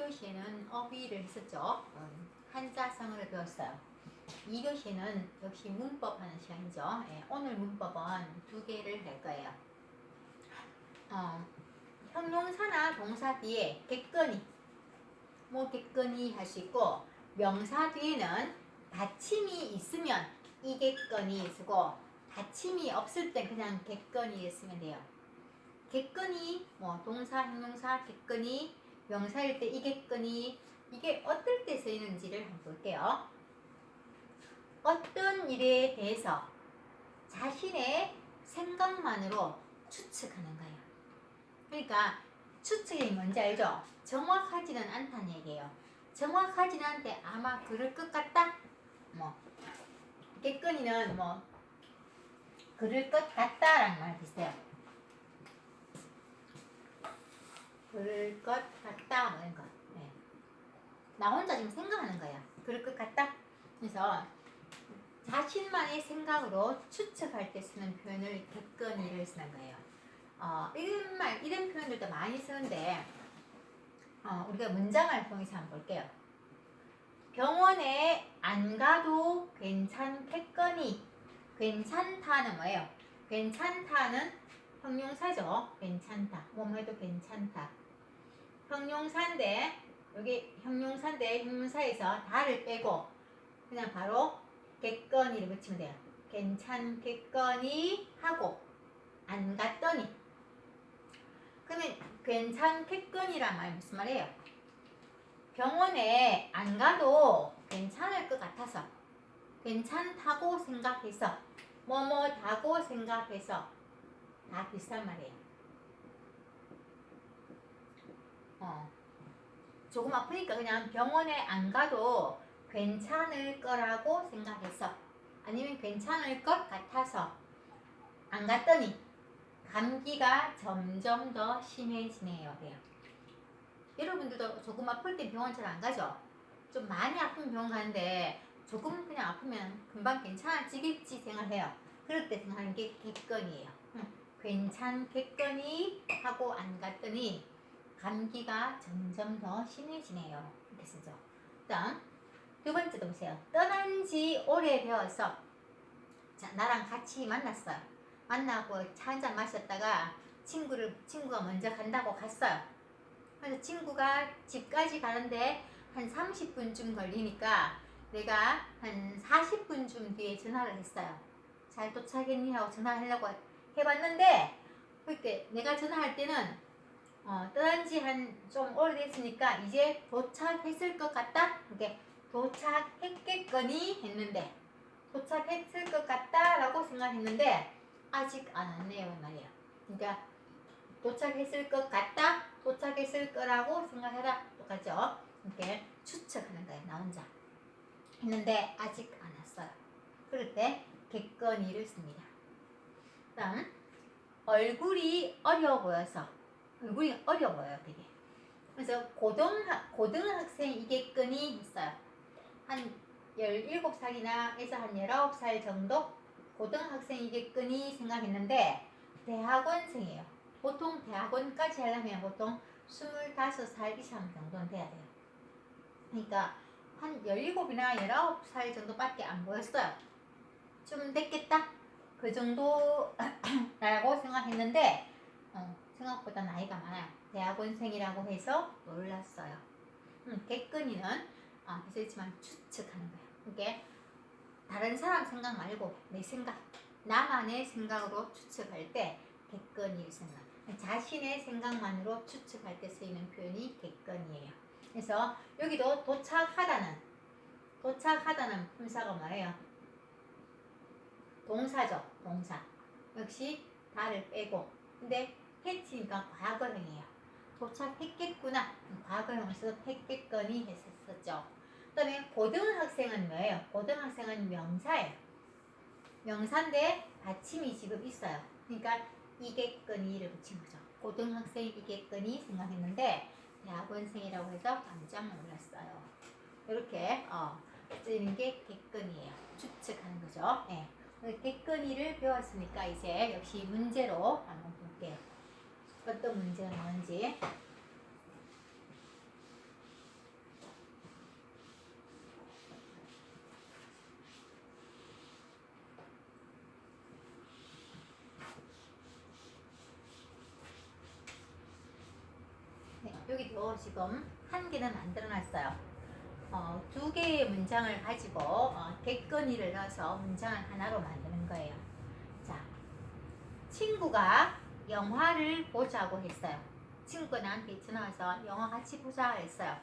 1교시에는 어휘를 했었죠. 한자성어를 배웠어요. 2교시에는 역시 문법 하는 시간이죠. 예, 오늘 문법은 두 개를 할 거예요. 형용사나 동사 뒤에 객건이, 객건이 할 수 있고, 명사 뒤에는 받침이 있으면 이객건이 쓰고, 받침이 없을 땐 그냥 객건이 쓰면 돼요. 객건이 동사, 형용사, 객건이, 명사일 때 이객건이, 이게 어떨 때 쓰이는지를 한번 볼게요. 어떤 일에 대해서 자신의 생각만으로 추측하는 거예요. 그러니까 추측이 뭔지 알죠? 정확하지는 않다는 얘기예요. 정확하지는 않은데 아마 그럴 것 같다? 객건이는 그럴 것 같다라는 말 비슷해요. 그럴 것 같다 이런 거. 네. 나 혼자 지금 생각하는 거야. 그럴 것 같다. 그래서 자신만의 생각으로 추측할 때 쓰는 표현을 객건이를 쓰는 거예요. 이런 표현들도 많이 쓰는데 우리가 문장을 통해서 한번 볼게요. 병원에 안 가도 괜찮겠거니. 괜찮다는 뭐예요? 괜찮다는 형용사죠. 괜찮다. 뭐해도 괜찮다. 형용사인데 여기 형용사인데 형용사에서 다를 빼고 그냥 바로 겠거니를 붙이면 돼요. 괜찮겠거니 하고 안 갔더니. 그러면 괜찮겠거니란 말이 무슨 말이에요? 병원에 안 가도 괜찮을 것 같아서, 괜찮다고 생각해서, 뭐뭐다고 생각해서 다 비슷한 말이에요. 조금 아프니까 그냥 병원에 안 가도 괜찮을 거라고 생각해서, 아니면 괜찮을 것 같아서 안 갔더니 감기가 점점 더 심해지네요. 여러분들도 조금 아플 때 병원 잘 안 가죠? 좀 많이 아프면 병원 가는데 조금 그냥 아프면 금방 괜찮아지겠지 생각해요. 그럴 때 생각하는 게 객건이에요. 괜찮겠거니 하고 안 갔더니 감기가 점점 더 심해지네요. 이렇게 쓰죠. 다음 두 번째도 보세요. 떠난 지 오래되어서, 자, 나랑 같이 만났어요. 만나고 차 한잔 마셨다가 친구가 먼저 간다고 갔어요. 그래서 친구가 집까지 가는데 한 30분쯤 걸리니까 내가 한 40분쯤 뒤에 전화를 했어요. 잘 도착했니? 하고 전화하려고 해봤는데, 그때 내가 전화할 때는 떠난 지 한 좀 오래됐으니까 이제 도착했을 것 같다? 이렇게 도착했겠거니 했는데, 도착했을 것 같다 라고 생각했는데 아직 안 왔네요 말이에요. 그러니까 도착했을 것 같다, 도착했을 거라고 생각하다 똑같죠? 이렇게 추측하는 거예요. 나 혼자 했는데 아직 안 왔어요. 그럴 때 객건이를 씁니다. 다음 얼굴이 어려 보여서, 얼굴이 어려 보여요 되게. 그래서 고등학생이겠거니 했어요. 한 17살이나 해서 한 19살 정도 고등학생이겠거니 생각했는데 대학원생이에요. 보통 대학원까지 하려면 보통 25살 이상 정도는 돼야 돼요. 그러니까 한 17이나 19살 정도밖에 안 보였어요. 좀 됐겠다? 그 정도라고 생각했는데 생각보다 나이가 많아요. 대학원생이라고 해서 놀랐어요. 객근이는 비슷했지만 추측하는 거예요. 이게 다른 사람 생각 말고 내 생각, 나만의 생각으로 추측할 때 객건이 생각. 자신의 생각만으로 추측할 때 쓰이는 표현이 객건이에요. 그래서 여기도 도착하다는 품사가 뭐예요? 동사죠. 동사. 역시 다를 빼고. 근데 했으니까 과거형이에요. 도착했겠구나. 과거형을 써서 했겠거니 했었죠. 그 다음에 고등학생은 뭐예요? 고등학생은 명사예요. 명사인데 받침이 지금 있어요. 그러니까 이겠거니를 붙인 거죠. 고등학생이겠거니 생각했는데 대학원생이라고 해서 깜짝 놀랐어요. 이렇게 쓰이는 게 객건이에요. 추측하는 거죠. 네. 객건이를 배웠으니까 이제 역시 문제로 한번 볼게요. 어떤 문제가 나오는지. 여기도 지금 한 개는 만들어놨어요. 두 개의 문장을 가지고 객건의를 넣어서 문장을 하나로 만드는 거예요. 자, 친구가 영화를 보자고 했어요. 친구가 나한테 전화와서 영화 같이 보자 했어요.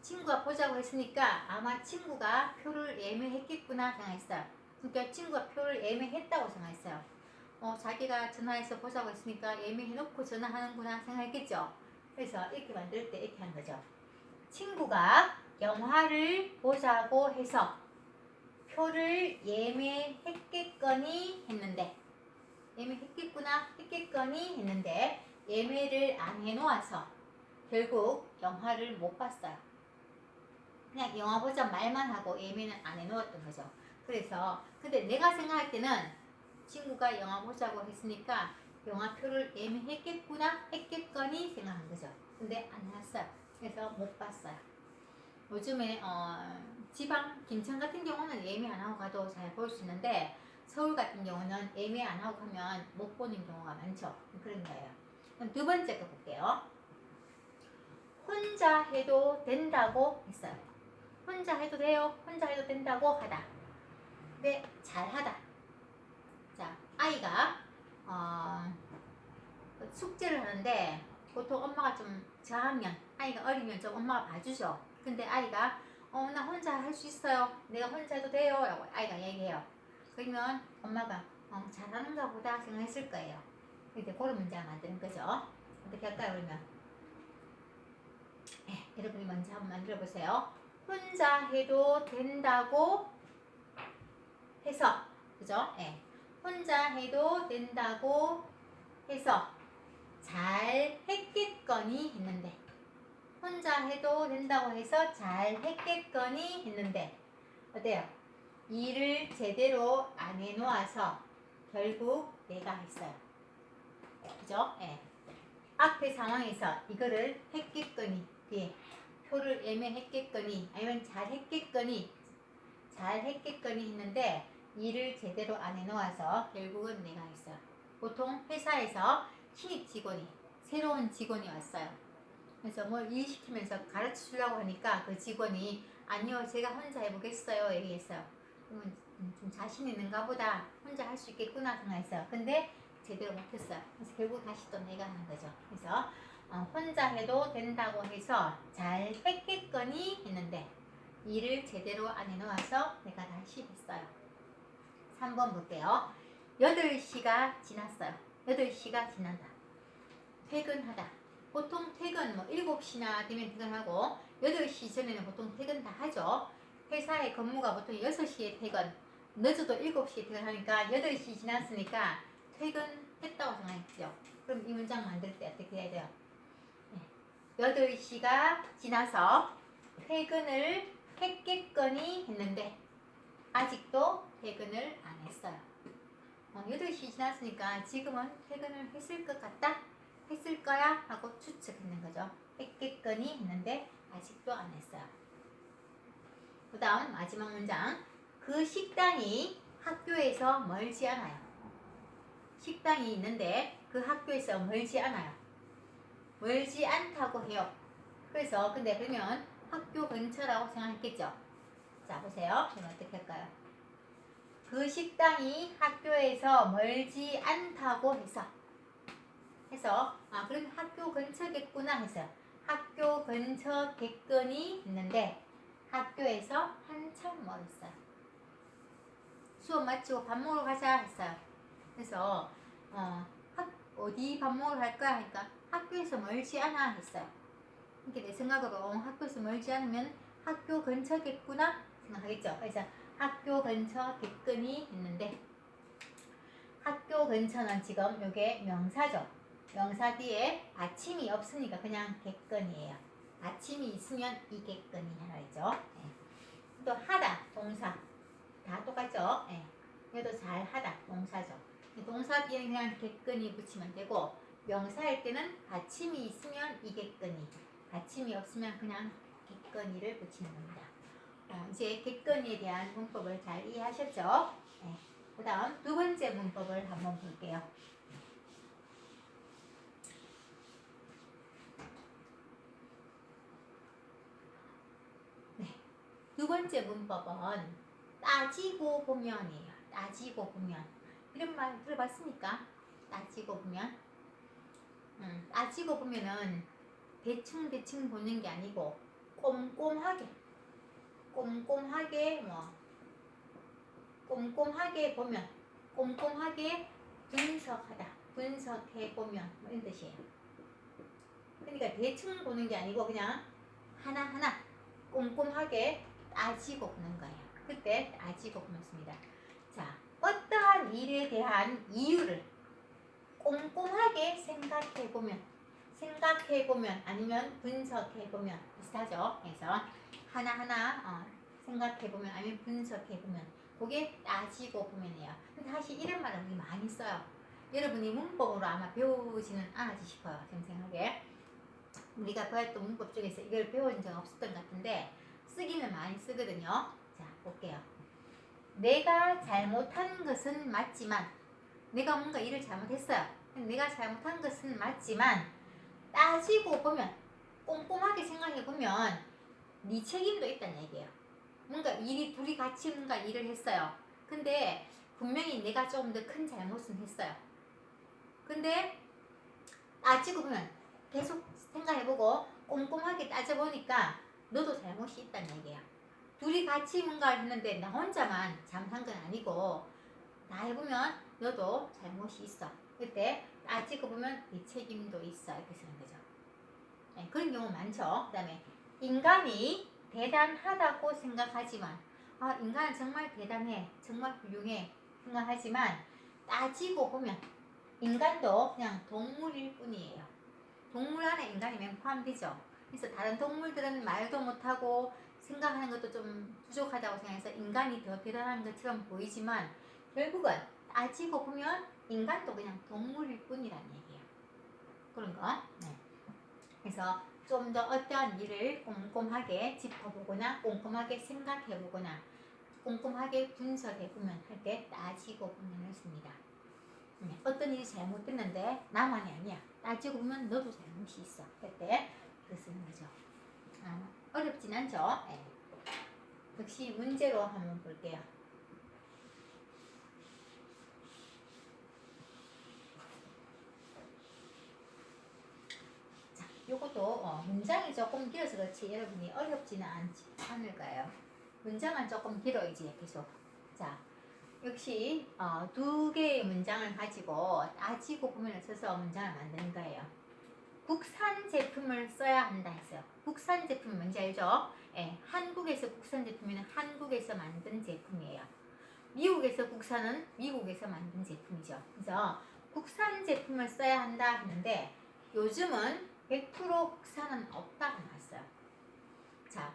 친구가 보자고 했으니까 아마 친구가 표를 예매했겠구나 생각했어요. 그러니까 친구가 표를 예매했다고 생각했어요. 자기가 전화해서 보자고 했으니까 예매해놓고 전화하는구나 생각했겠죠. 그래서 이렇게 만들 때 이렇게 하는 거죠. 친구가 영화를 보자고 해서 표를 예매했겠거니 했는데, 예매했겠구나 했겠거니 했는데 예매를 안 해놓아서 결국 영화를 못 봤어요. 그냥 영화 보자 말만 하고 예매는 안 해놓았던 거죠. 그래서 근데 내가 생각할 때는 친구가 영화 보자고 했으니까 영화표를 예매했겠구나 했겠거니 생각한 거죠. 근데 안 해놨어요. 그래서 못 봤어요. 요즘에 지방 김천 같은 경우는 예매 안 하고 가도 잘 볼 수 있는데 서울 같은 경우는 예매 안 하고 가면 못 보는 경우가 많죠. 그런 거예요. 그럼 두 번째 거 볼게요. 혼자 해도 된다고 했어요. 혼자 해도 돼요. 혼자 해도 된다고 하다. 네, 잘하다. 자, 아이가 숙제를 하는데 보통 엄마가 좀 저하면 아이가 어리면 좀 엄마가 봐주죠. 근데 아이가 나 혼자 할 수 있어요. 내가 혼자 해도 돼요. 라고 아이가 얘기해요. 그러면 엄마가 잘하는가 보다 생각했을 거예요. 이제 그런 문장을 만드는 거죠. 어떻게 할까요, 그러면? 여러분이 먼저 한번 만들어 보세요. 혼자 해도 된다고 해서, 그죠? 혼자 해도 된다고 해서 잘 했겠거니 했는데, 혼자 해도 된다고 해서 잘 했겠거니 했는데 어때요? 일을 제대로 안 해놓아서 결국 내가 했어요. 그죠? 앞의 상황에서 이거를 했겠거니, 뒤에 표를 예매했겠거니 아니면 잘 했겠거니 했는데 일을 제대로 안 해놓아서 결국은 내가 했어요. 보통 회사에서 신입 직원이, 새로운 직원이 왔어요. 그래서 뭘 일 시키면서 가르쳐 주려고 하니까 그 직원이 아니요, 제가 혼자 해보겠어요 얘기했어요. 그러면 좀 자신 있는가 보다, 혼자 할 수 있겠구나 생각했어요. 근데 제대로 못했어요. 그래서 결국 다시 또 내가 하는 거죠. 그래서 혼자 해도 된다고 해서 잘 했겠거니 했는데 일을 제대로 안 해놓아서 내가 다시 했어요. 3번 볼게요. 8시가 지났어요. 8시가 지난다. 퇴근하다. 보통 퇴근 7시나 되면 퇴근하고 8시 전에는 보통 퇴근 다 하죠. 회사의 근무가 보통 6시에 퇴근, 늦어도 7시에 퇴근하니까 8시 지났으니까 퇴근했다고 생각했죠. 그럼 이 문장 만들 때 어떻게 해야 돼요? 8시가 지나서 퇴근을 했겠거니 했는데 아직도 퇴근을 안 했어요. 8시 지났으니까 지금은 퇴근을 했을 것 같다? 했을 거야? 하고 추측했는 거죠. 했겠거니 했는데 아직도 안 했어요. 그 다음 마지막 문장. 그 식당이 학교에서 멀지 않아요. 식당이 있는데 그 학교에서 멀지 않아요. 멀지 않다고 해요. 그래서 근데 그러면 학교 근처라고 생각했겠죠. 자, 보세요. 그럼 어떻게 할까요? 그 식당이 학교에서 멀지 않다고 해서 그럼 학교 근처겠구나 했어요. 학교 근처겠거니 했는데 학교에서 한참 멀었어요. 수업 마치고 밥 먹으러 가자 했어요. 그래서 어디 밥 먹으러 갈까 하니까 학교에서 멀지 않아 했어요. 이렇게 내 생각으로 학교에서 멀지 않으면 학교 근처겠구나 생각하겠죠. 그래서 학교 근처겠거니 했는데 학교 근처는 지금 이게 명사죠. 명사 뒤에 받침이 없으니까 그냥 겠거니예요. 받침이 있으면 이겠거니 하라 했죠. 또 하다 동사 다 똑같죠. 얘도 잘하다 동사죠. 동사 뒤에는 그냥 겠거니 붙이면 되고 명사일 때는 받침이 있으면 이겠거니, 받침이 없으면 그냥 겠거니를 붙이는 겁니다. 이제 겠거니에 대한 문법을 잘 이해하셨죠? 그 다음 두 번째 문법을 한번 볼게요. 두 번째 문법은 따지고 보면이에요. 따지고 보면. 이런 말 들어봤습니까? 따지고 보면. 따지고 보면은 대충 보는 게 아니고 꼼꼼하게 보면, 꼼꼼하게 분석해 보면 뭐 이런 뜻이에요. 그러니까 대충 보는 게 아니고 그냥 하나하나 꼼꼼하게 따지고 보는 거예요. 그때 따지고 보면 씁니다. 자, 어떠한 일에 대한 이유를 꼼꼼하게 생각해 보면 아니면 분석해 보면 비슷하죠. 그래서 하나하나 생각해 보면 아니면 분석해 보면 그게 따지고 보면이에요. 근데 사실 이런 말은 우리 많이 써요. 여러분이 문법으로 아마 배우지는 않았지 싶어요. 생생하게. 우리가 배웠던 문법 중에서 이걸 배운 적 없었던 것 같은데 쓰기는 많이 쓰거든요. 자, 볼게요. 내가 잘못한 것은 맞지만 내가 뭔가 일을 잘못했어요. 내가 잘못한 것은 맞지만 따지고 보면 꼼꼼하게 생각해 보면 네 책임도 있다는 얘기예요. 뭔가 둘이 같이 뭔가 일을 했어요. 근데 분명히 내가 좀 더 큰 잘못은 했어요. 근데 따지고 보면 계속 생각해보고 꼼꼼하게 따져보니까 너도 잘못이 있다는 얘기야. 둘이 같이 뭔가를 했는데 나 혼자만 잘못한 건 아니고 다 해보면 너도 잘못이 있어. 그때 따지고 보면 네 책임도 있어. 이렇게 쓰는 거죠. 네, 그런 경우 많죠. 그 다음에 인간이 대단하다고 생각하지만 인간은 정말 대단해, 정말 훌륭해 생각하지만 따지고 보면 인간도 그냥 동물일 뿐이에요. 동물 안에 인간이 포함되죠. 그래서 다른 동물들은 말도 못하고 생각하는 것도 좀 부족하다고 생각해서 인간이 더 대단한 것처럼 보이지만 결국은 따지고 보면 인간도 그냥 동물일 뿐이라는 얘기예요. 그런 거. 네. 그래서 좀 더 어떠한 일을 꼼꼼하게 짚어보거나 꼼꼼하게 생각해보거나 꼼꼼하게 분석해보면 할 때 따지고 보면을 씁니다. 어떤 일이 잘못됐는데 나만이 아니야. 따지고 보면 너도 잘못이 있어. 그때 그 쓰는 거죠. 어렵진 않죠? 네. 역시 문제로 한번 볼게요. 자, 요것도 문장이 조금 길어서 그렇지 여러분이 어렵지는 않을까요? 문장은 조금 길어야지 계속. 자, 역시 두 개의 문장을 가지고 따지고 보면을 써서 문장을 만드는 거예요. 국산 제품을 써야 한다 했어요. 국산 제품 뭔지 알죠? 예, 한국에서 국산 제품은 한국에서 만든 제품이에요. 미국에서 국산은 미국에서 만든 제품이죠. 그래서 국산 제품을 써야 한다 했는데 요즘은 100% 국산은 없다고 나왔어요. 자,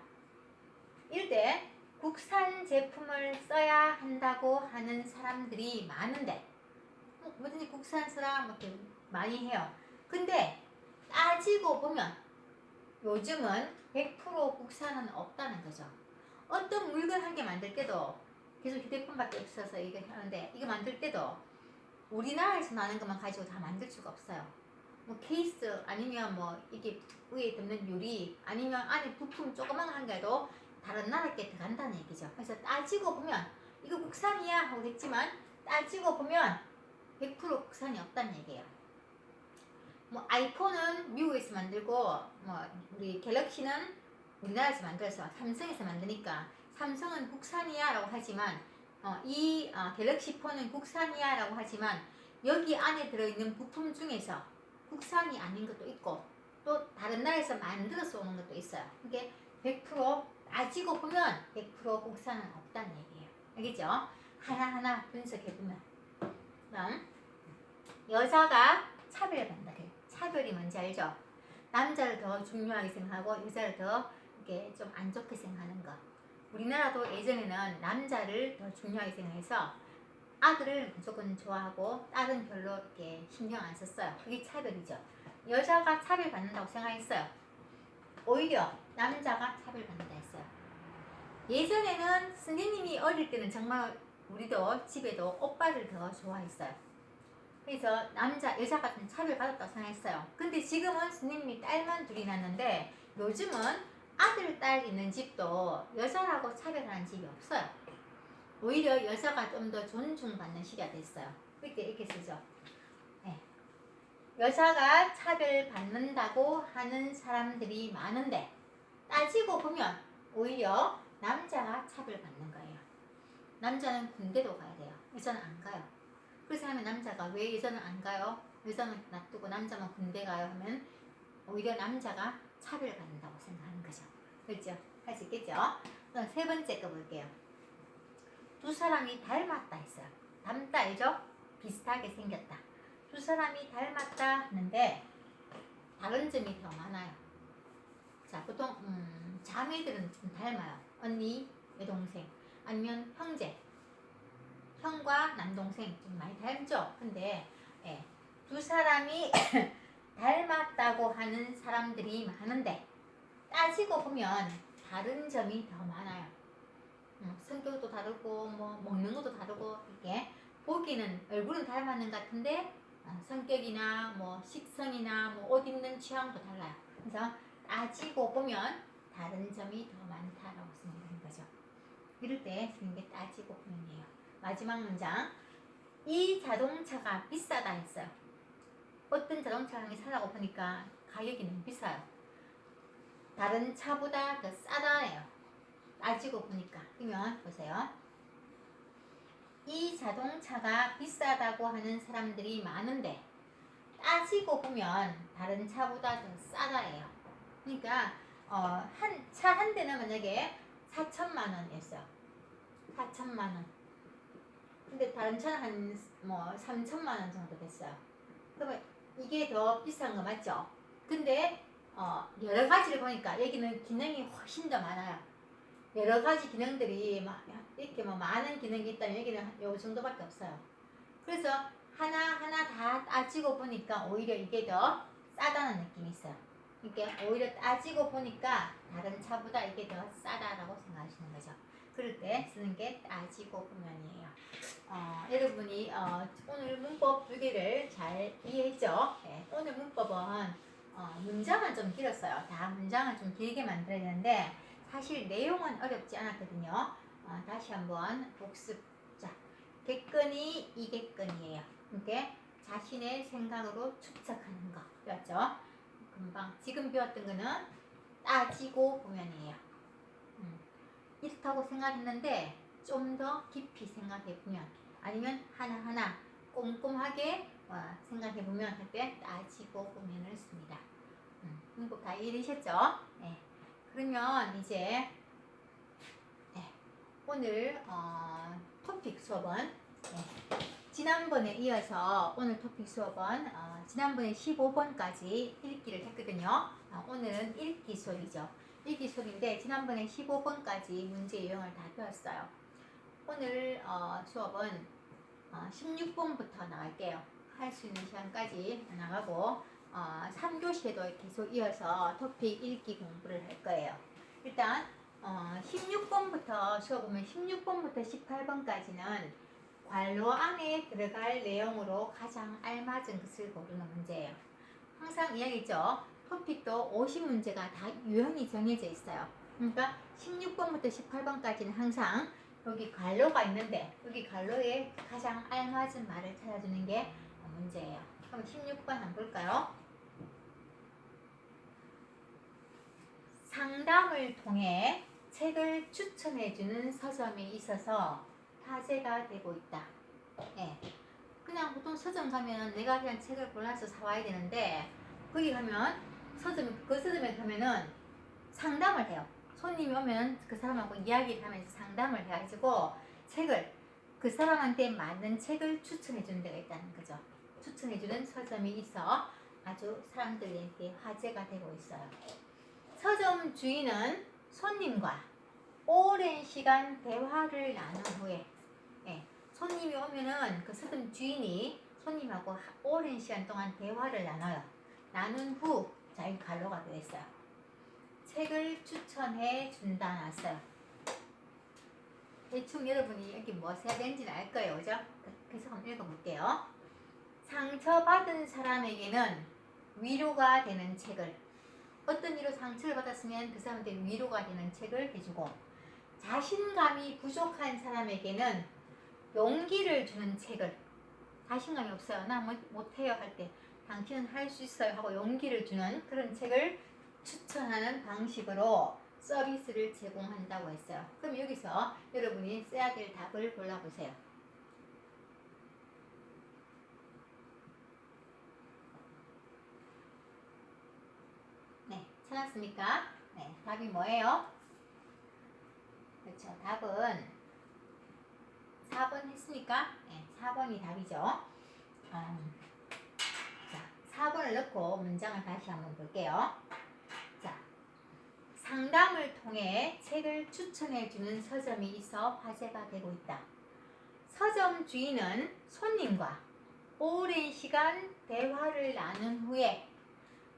이때 국산 제품을 써야 한다고 하는 사람들이 많은데 뭐든지 국산 쓰라 이렇게 많이 해요. 근데 따지고 보면 요즘은 100% 국산은 없다는 거죠. 어떤 물건 한 개 만들 때도 계속 휴대폰밖에 없어서 이거 하는데 이거 만들 때도 우리나라에서 나는 것만 가지고 다 만들 수가 없어요. 뭐 케이스 아니면 뭐 이게 위에 덮는 유리 아니면 안에 부품 조그만 한 개도 다른 나라 게 들어간다는 얘기죠. 그래서 따지고 보면 이거 국산이야 하고 했지만 따지고 보면 100% 국산이 없다는 얘기예요. 뭐 아이폰은 미국에서 만들고 뭐 우리 갤럭시는 우리나라에서 만들어서 삼성에서 만드니까 삼성은 국산이야 라고 하지만 이 갤럭시 폰은 국산이야 라고 하지만 여기 안에 들어있는 부품 중에서 국산이 아닌 것도 있고 또 다른 나라에서 만들어서 오는 것도 있어요. 이게 100% 따지고 보면 100% 국산은 없다는 얘기예요. 알겠죠? 하나하나 분석해보면 그럼 여자가 차별받는다. 차별이 뭔지 알죠? 남자를 더 중요하게 생각하고 여자를 더 이렇게 좀 안 좋게 생각하는 거. 우리나라도 예전에는 남자를 더 중요하게 생각해서 아들을 무조건 좋아하고 딸은 별로 이렇게 신경 안 썼어요. 그게 차별이죠. 여자가 차별받는다고 생각했어요. 오히려 남자가 차별받는다 했어요. 예전에는 스님이 어릴 때는 정말 우리도 집에도 오빠를 더 좋아했어요. 그래서 여자가 좀 차별받았다고 생각했어요. 근데 지금은 스님이 딸만 둘이 낳는데 요즘은 아들, 딸 있는 집도 여자라고 차별하는 집이 없어요. 오히려 여자가 좀 더 존중받는 시기가 됐어요. 이렇게 쓰죠. 네. 여자가 차별받는다고 하는 사람들이 많은데 따지고 보면 오히려 남자가 차별받는 거예요. 남자는 군대도 가야 돼요. 여자는 안 가요. 그래서 하면 남자가 왜 여자는 안 가요? 여자는 놔두고 남자만 군대 가요 하면 오히려 남자가 차별받는다고 생각하는 거죠. 그렇죠? 할 수 있겠죠? 그럼 세 번째 거 볼게요. 두 사람이 닮았다 했어요. 닮다 알죠? 비슷하게 생겼다. 두 사람이 닮았다 하는데 다른 점이 더 많아요. 자, 보통 자매들은 좀 닮아요. 언니, 여동생, 아니면 형제, 형과 남동생 좀 많이 닮죠? 근데 예, 두 사람이 닮았다고 하는 사람들이 많은데 따지고 보면 다른 점이 더 많아요. 성격도 다르고 뭐 먹는 것도 다르고 이렇게 보기는 얼굴은 닮았는 것 같은데 성격이나 뭐 식성이나 뭐 옷 입는 취향도 달라요. 그래서 따지고 보면 다른 점이 더 많다라고 쓰는 거죠. 이럴 때 쓰는 게 따지고 보면이에요. 마지막 문장. 이 자동차가 비싸다 했어요. 어떤 자동차를 사라고 보니까 가격이 너무 비싸요. 다른 차보다 더 싸다예요. 따지고 보니까. 그러면 보세요. 이 자동차가 비싸다고 하는 사람들이 많은데 따지고 보면 다른 차보다 더 싸다예요. 그러니까 차 한 대는 만약에 4천만 원이었어요. 4천만 원. 근데 다른 차는 한 뭐 3천만 원 정도 됐어요. 그러면 이게 더 비싼 거 맞죠? 근데 여러 가지를 보니까 여기는 기능이 훨씬 더 많아요. 여러 가지 기능들이 막 이렇게 뭐 많은 기능이 있다면 여기는 요 정도밖에 없어요. 그래서 하나하나 다 따지고 보니까 오히려 이게 더 싸다는 느낌이 있어요. 이렇게 오히려 따지고 보니까 다른 차보다 이게 더 싸다라고 생각하시는 거죠. 그럴 때 쓰는 게 따지고 보면이에요. 여러분이 오늘 문법 두 개를 잘 이해했죠? 네, 오늘 문법은 문장은 좀 길었어요. 다 문장은 좀 길게 만들어야 되는데 사실 내용은 어렵지 않았거든요. 다시 한번 복습. 자, 객근이 이객근이에요. 이렇게 자신의 생각으로 추측하는 거 배웠죠? 금방 지금 배웠던 거는 따지고 보면이에요. 이렇다고 생각했는데 좀 더 깊이 생각해 보면 아니면 하나하나 꼼꼼하게 생각해 보면 그때 따지고 보면을 씁니다. 문법 다 이해되셨죠? 네. 그러면 이제 오늘 토픽 수업은 지난번에 이어서 오늘 토픽 수업은 지난번에 15번까지 읽기를 했거든요. 오늘은 읽기 수업이죠. 읽기 수업인데 지난번에 15번까지 문제 유형을 다 배웠어요. 오늘 수업은 16번부터 나갈게요. 할 수 있는 시간까지 나가고 3교시에도 계속 이어서 토픽 읽기 공부를 할 거예요. 일단 16번부터 수업보면 16번부터 18번까지는 괄호 안에 들어갈 내용으로 가장 알맞은 것을 고르는 문제예요. 항상 이야기죠. 토픽도 50문제가 다 유형이 정해져 있어요. 그러니까 16번부터 18번까지는 항상 여기 괄호가 있는데 여기 괄호에 가장 알맞은 말을 찾아주는 게 문제예요. 그럼 16번 한번 볼까요? 상담을 통해 책을 추천해주는 서점이 있어서 화제가 되고 있다. 네. 그냥 보통 서점 가면 내가 그냥 책을 골라서 사와야 되는데 거기 가면 그 서점에 가면은 상담을 해요. 손님이 오면 그 사람하고 이야기를 하면서 상담을 해가지고 책을 그 사람한테 맞는 책을 추천해주는 데가 있다는 거죠. 추천해주는 서점이 있어 아주 사람들한테 화제가 되고 있어요. 서점 주인은 손님과 오랜 시간 대화를 나눈 후에 손님이 오면은 그 서점 주인이 손님하고 오랜 시간 동안 대화를 나눠요. 나눈 후 자, 이 갈로가 되어 있어요. 책을 추천해 준다 나왔어요. 대충 여러분이 여기 뭐 써야 되는지는 알 거예요. 그죠? 그래서 한번 읽어볼게요. 상처받은 사람에게는 위로가 되는 책을 어떤 일로 상처를 받았으면 그 사람한테 위로가 되는 책을 해주고, 자신감이 부족한 사람에게는 용기를 주는 책을, 자신감이 없어요, 나 못해요 할 때 당신은 할 수 있어요 하고 용기를 주는 그런 책을 추천하는 방식으로 서비스를 제공한다고 했어요. 그럼 여기서 여러분이 써야 될 답을 골라보세요. 네, 찾았습니까? 네, 답이 뭐예요? 그렇죠. 답은 4번 했습니까? 네, 4번이 답이죠. 자, 4번을 넣고 문장을 다시 한번 볼게요. 자, 상담을 통해 책을 추천해주는 서점이 있어 화제가 되고 있다. 서점 주인은 손님과 오랜 시간 대화를 나눈 후에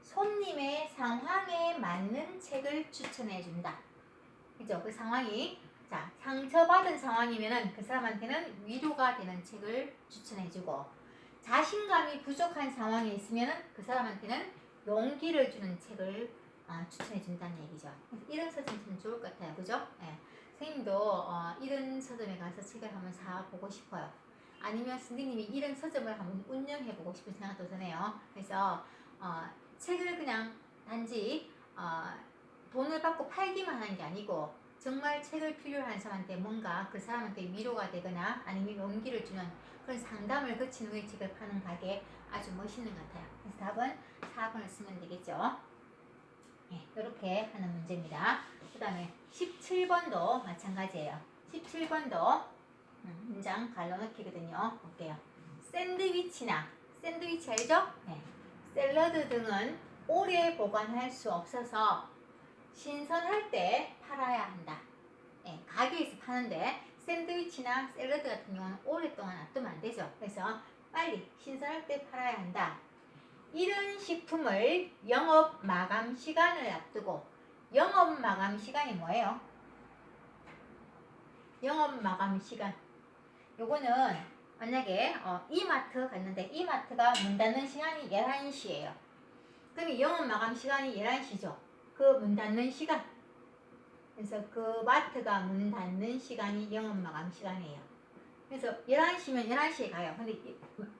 손님의 상황에 맞는 책을 추천해준다. 그죠? 그 상황이, 자, 상처받은 상황이면은 그 사람한테는 위로가 되는 책을 추천해주고, 자신감이 부족한 상황이 있으면은 그 사람한테는 용기를 주는 책을 추천해준다는 얘기죠. 이런 서점 참 좋을 것 같아요. 그죠? 예. 선생님도 이런 서점에 가서 책을 한번 사보고 싶어요. 아니면 선생님이 이런 서점을 한번 운영해보고 싶은 생각도 드네요. 그래서 책을 그냥 단지 돈을 받고 팔기만 하는 게 아니고, 정말 책을 필요한 사람한테 뭔가 그 사람한테 위로가 되거나 아니면 용기를 주는 그런 상담을 거친 후에 책을 파는 가게, 아주 멋있는 것 같아요. 그래서 답은 4번을 쓰면 되겠죠. 네, 이렇게 하는 문제입니다. 그 다음에 17번도 마찬가지예요. 17번도 문장 갈라놓기거든요. 볼게요. 샌드위치나, 샌드위치 알죠? 네. 샐러드 등은 오래 보관할 수 없어서 신선할 때 팔아야 한다. 네, 가게에서 파는데 샌드위치나 샐러드 같은 경우는 오랫동안 놔두면 안 되죠. 그래서 빨리 신선할 때 팔아야 한다. 이런 식품을 영업 마감 시간을 앞두고, 영업 마감 시간이 뭐예요? 영업 마감 시간, 요거는 만약에 이마트 갔는데 이마트가 문 닫는 시간이 11시예요. 그럼 영업 마감 시간이 11시죠. 그 문 닫는 시간, 그래서 그 마트가 문 닫는 시간이 영업 마감 시간이에요. 그래서 11시면 11시에 가요. 근데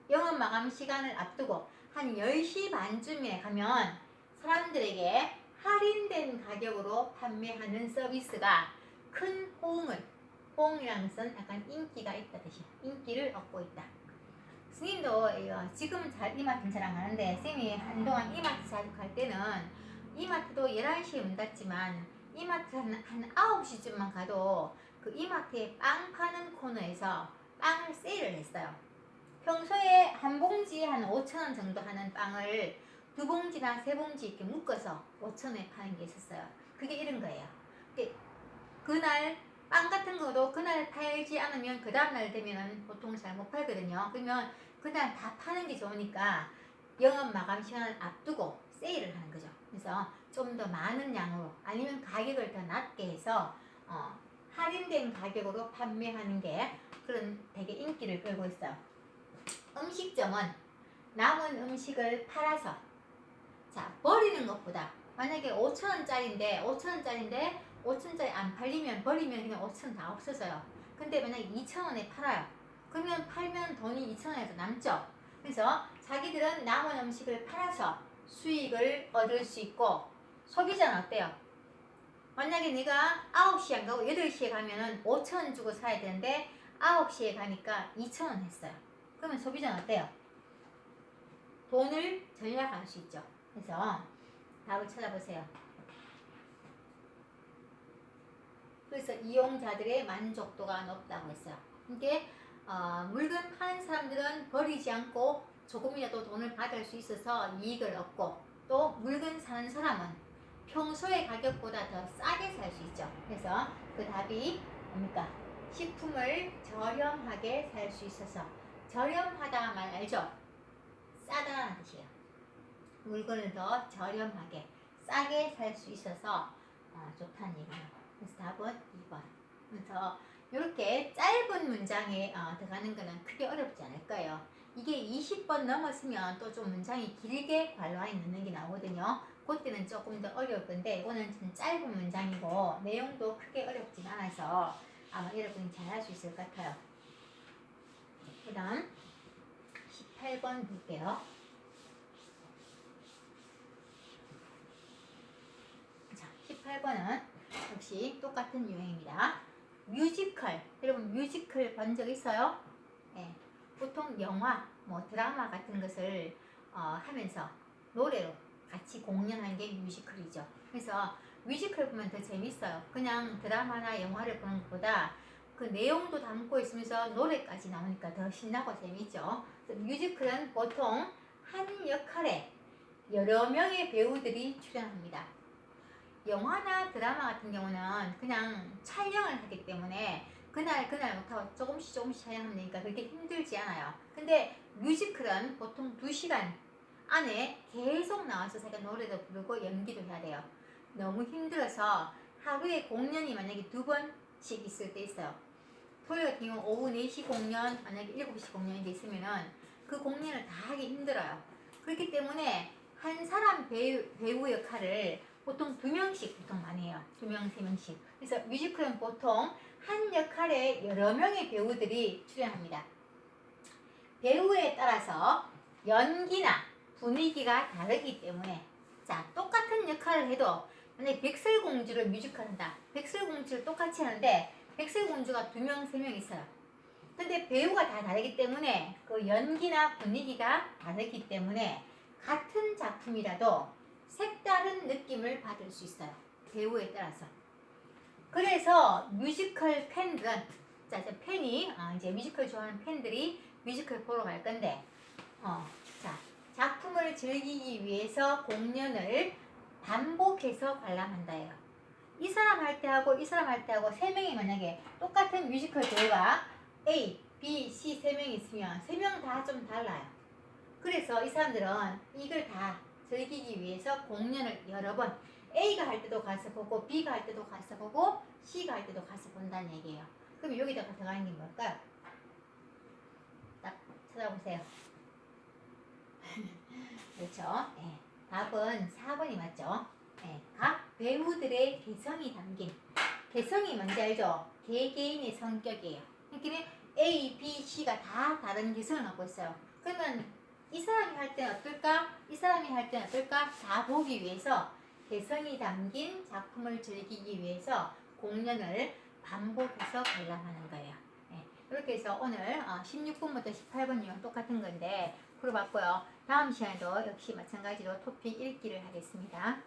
영업 마감 시간을 앞두고 한 10시 반쯤에 가면 사람들에게 할인된 가격으로 판매하는 서비스가 큰 호응이라는 것은 약간 인기가 있다 뜻이야. 인기를 얻고 있다. 스님도 지금은 이마트는 잘 안 가는데, 쌤이 한동안 이마트 자주 갈 때는 이마트도 11시에 문 닫지만 이마트 한 9시쯤만 가도 그 이마트에 빵 파는 코너에서 빵을 세일을 했어요. 평소에 한 봉지 한 5,000원 정도 하는 빵을 2봉지나 3봉지 이렇게 묶어서 5,000원에 파는 게 있었어요. 그게 이런 거예요. 그날 빵 같은 거도 그날 팔지 않으면 그 다음날 되면 보통 잘 못 팔거든요. 그러면 그날 다 파는 게 좋으니까 영업 마감 시간을 앞두고 세일을 하는 거죠. 그래서 좀 더 많은 양으로, 아니면 가격을 더 낮게 해서 할인된 가격으로 판매하는 게 그런 되게 인기를 끌고 있어요. 음식점은 남은 음식을 팔아서, 자, 버리는 것보다, 만약에 5,000원짜리인데 5,000원짜리 안 팔리면 버리면 그냥 5,000원 다 없어져요. 근데 만약에 2,000원에 팔아요. 그러면 팔면 돈이 2,000원에서 남죠. 그래서 자기들은 남은 음식을 팔아서 수익을 얻을 수 있고, 소비자는 어때요? 만약에 내가 9시에 안 가고 8시에 가면은 5,000원 주고 사야 되는데 9시에 가니까 2,000원 했어요. 그러면 소비자는 어때요? 돈을 절약할 수 있죠. 그래서 답을 찾아보세요. 그래서 이용자들의 만족도가 높다고 했어요. 이게 물건 파는 사람들은 버리지 않고 조금이라도 돈을 받을 수 있어서 이익을 얻고, 또 물건 사는 사람은 평소의 가격보다 더 싸게 살 수 있죠. 그래서 그 답이 뭡니까? 식품을 저렴하게 살 수 있어서, 저렴하다 말 알죠? 싸다라는 뜻이에요. 물건을 더 저렴하게 싸게 살 수 있어서 좋다는 얘기예요. 그래서 답은 2번. 그래서 이렇게 짧은 문장에 들어가는 거는 크게 어렵지 않을 거예요. 이게 20번 넘었으면 또 좀 문장이 길게 관로안에 넣는 게 나오거든요. 그때는 조금 더 어려울 건데 이거는 좀 짧은 문장이고 내용도 크게 어렵진 않아서 아마 여러분이 잘할 수 있을 것 같아요. 그 다음 18번 볼게요. 자, 18번은 역시 똑같은 유형입니다. 뮤지컬. 여러분 뮤지컬 본 적 있어요? 네. 보통 영화, 뭐 드라마 같은 것을 하면서 노래로 같이 공연하는 게 뮤지컬이죠. 그래서 뮤지컬 보면 더 재밌어요. 그냥 드라마나 영화를 보는 것보다 그 내용도 담고 있으면서 노래까지 나오니까 더 신나고 재밌죠. 뮤지컬은 보통 한 역할에 여러 명의 배우들이 출연합니다. 영화나 드라마 같은 경우는 그냥 촬영을 하기 때문에 그날 못하고 조금씩 촬영하면 되니까 그렇게 힘들지 않아요. 근데 뮤지컬은 보통 2시간 안에 계속 나와서 자기가 노래도 부르고 연기도 해야 돼요. 너무 힘들어서 하루에 공연이 만약에 2번씩 있을 때 있어요. 토요일 같은 경우 오후 4시 공연, 만약에 7시 공연이 있으면은 그 공연을 다 하기 힘들어요. 그렇기 때문에 한 사람 배우 역할을 보통 2명씩 보통 많이 해요. 2명, 3명씩. 그래서 뮤지컬은 보통 한 역할에 여러 명의 배우들이 출연합니다. 배우에 따라서 연기나 분위기가 다르기 때문에 자, 똑같은 역할을 해도 만약에 백설공주를 뮤지컬 한다. 백설공주를 똑같이 하는데 백설공주가 2명, 3명 있어요. 근데 배우가 다 다르기 때문에 그 연기나 분위기가 다르기 때문에 같은 작품이라도 색다른 느낌을 받을 수 있어요. 배우에 따라서. 그래서 뮤지컬 팬들은 자, 이제 팬이 이제 뮤지컬 좋아하는 팬들이 뮤지컬 보러 갈 건데 자, 작품을 즐기기 위해서 공연을 반복해서 관람한다예요. 이 사람 할 때 하고 이 사람 할 때 하고 3명이 만약에 똑같은 뮤지컬 배우가 A, B, C 3명이 있으면 3명 다 좀 달라요. 그래서 이 사람들은 이걸 다 즐기기 위해서 공연을 여러 번 A가 할 때도 가서 보고 B가 할 때도 가서 보고 C가 할 때도 가서 본다는 얘기예요. 그럼 여기다가 들어가는 게 뭘까요? 딱 찾아보세요. 그렇죠? 네. 답은 4번이 맞죠? 네. 각 배우들의 개성이 담긴 개성이 뭔지 알죠? 개개인의 성격이에요. 그러니까 A, B, C가 다 다른 개성을 갖고 있어요. 그러면 이 사람이 할 때는 어떨까? 이 사람이 할 때는 어떨까? 다 보기 위해서 개성이 담긴 작품을 즐기기 위해서 공연을 반복해서 관람하는 거예요. 네. 이렇게 해서 오늘 16번부터 18번 유형 똑같은 건데 풀어봤고요. 다음 시간에도 역시 마찬가지로 토픽 읽기를 하겠습니다.